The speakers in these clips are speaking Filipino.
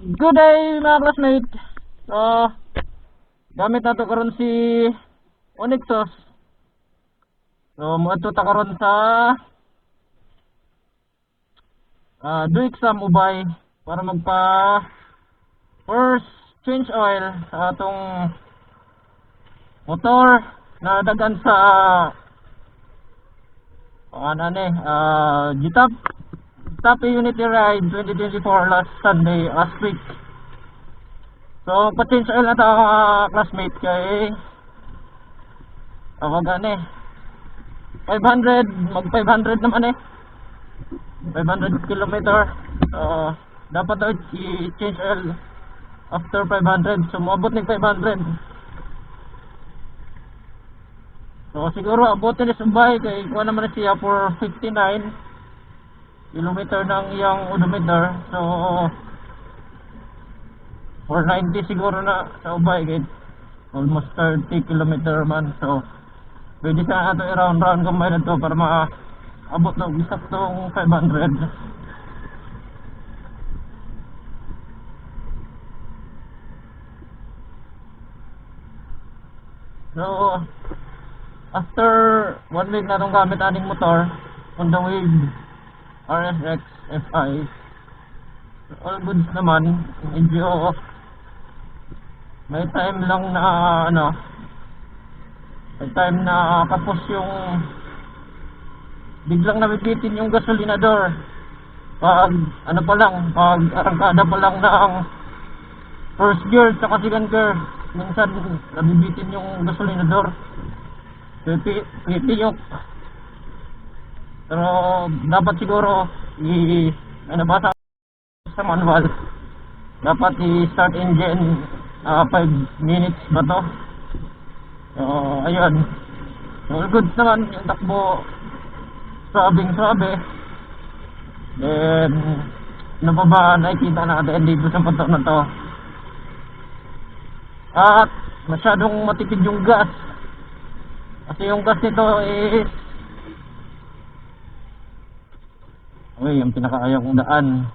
Good day mga classmate. So, gamit na to karon si Onyxos. So, muadto ta karon sa do exam ubay para magpa first change oil sa atong motor na dagan sa GTAP Unity Ride 2024 last Sunday last week. So pa-change oil na ta classmate kay gani 500 mag 500 naman 500 kilometer. Dapat daw i-change oil after 500. So maabot ng 500. So siguro abutin ni Sumbay kay kuha naman siya for 59 kilometer ng iyang odometer. So 490 siguro na sa ubay kay almost 30 kilometer man. So pwede sa ato i-round gamay na to para maabot ng isaktong 500. So after 1 week na itong gamit aning motor Honda Wave RSX FI, all goods naman. Medyo may time lang na may time na kapos yung biglang nabibitin yung gasolinador pag pag arangkada pa lang ng first gear at second gear. Minsan nabibitin yung gasolinador, pipiyok. Pero dapat siguro nabasa sa manual, dapat i-start engine 5 minutes ba to. So ayun, all goods naman yung takbo, sabi. Then ano pa ba nakikita natin dito sa motor na to? At masyadong matipid yung gas kasi yung gas nito is yung pinakaayaw kong daan.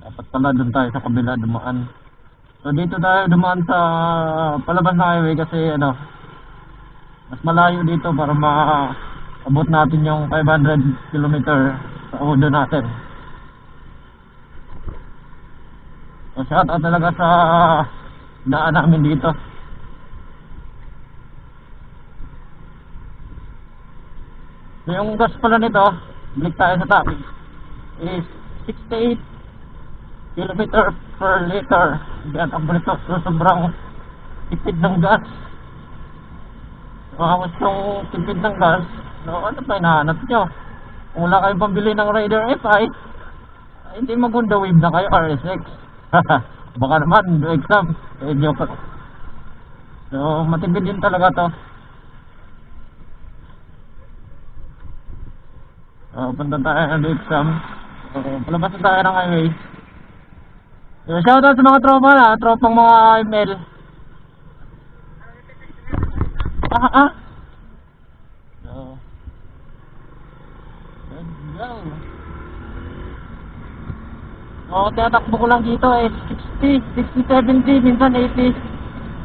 Dapat pala doon tayo sa kabila dumaan. So dito tayo dumaan sa palabas na highway kasi mas malayo dito para maabot natin yung 500 kilometer sa odo natin. So shout out talaga sa daan namin dito. So yung gas pala nito, balik tayo sa topic, is 68 kilometer per liter. Yan ang nito. So sobrang tipid ng gas. Makakos yung tipid ng gas. No, ano pa hinahanap nyo? Kung wala kayong pambili ng Raider FI, hindi mag-Honda Wave na kayo RSX. Baka naman do exam joke. So matipid din talaga to. Punta tayo ng exam. Palabas na tayo ng highway. So shoutout sa mga tropa tropang mga ML. So let's go. Tinatakbo ko lang dito 60, 70, minsan 80.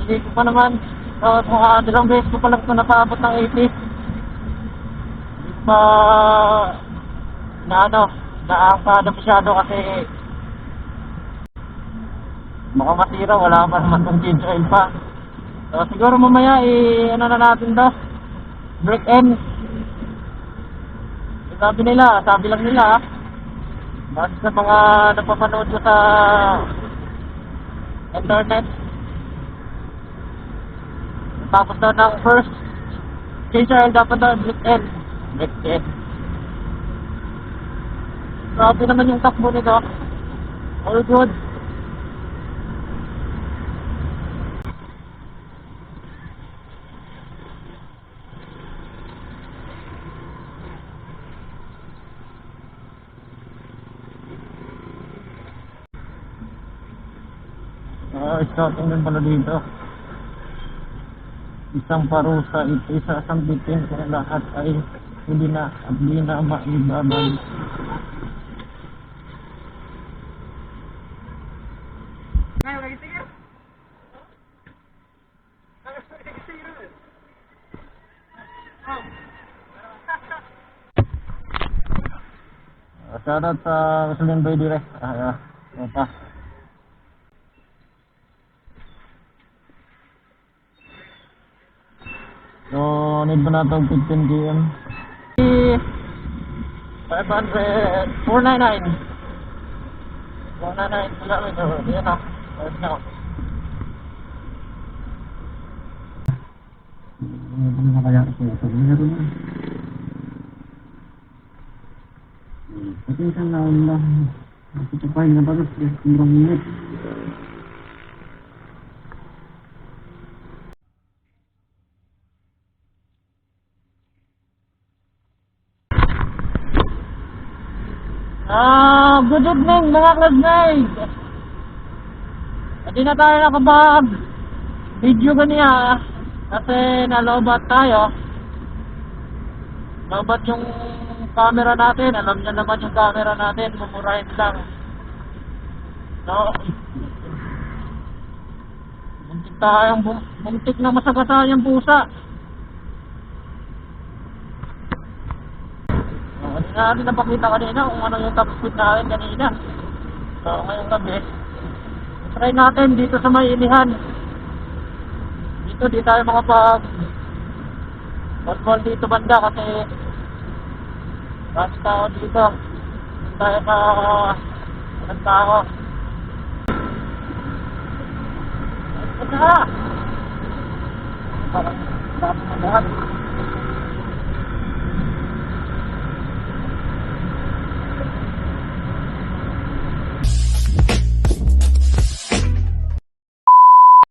Hindi ko pa naman. So dalawang beses ko pa lang ito napaabot ng 80. Hindi pa naangkada masyado kasi baka masira, wala pa naman itong change oil pa. So siguro mamaya na natin to, break end. Sabi lang nila base sa mga napapanood ko sa internet, tapos daw ng first change oil dapat daw break end. Grabe naman yung takbo nito. All good. Starting din pala dito. Isang parusa, isang bitin kaya lahat ay hindi na maibabag. Shoutout sa Rosalyn Bay dire. Ito. So, need ba na itong 15 km? 500, 499. 499 kilometer. Yan na. Right now. Ano na kaya ito? Meron na. Pati isang laon lang. Nakitapahin na ba ito? 10 minutes. Good evening mga classmates. Hindi na tayo nakabag video ganiya kasi nalobat tayo. Lobat yung camera natin. Alam niyo naman yung camera natin, mumurahin lang. No? Muntik na masagasa yung pusa. Hindi natin napakita kanina kung ano yung top speed natin kanina. So ngayong gabi, try natin dito sa may ilihan. Dito di tayo makapag volleyball dito banda kasi mas tao dito. Hindi tayo sa walang tao. Ito na! Parang dami na lahat.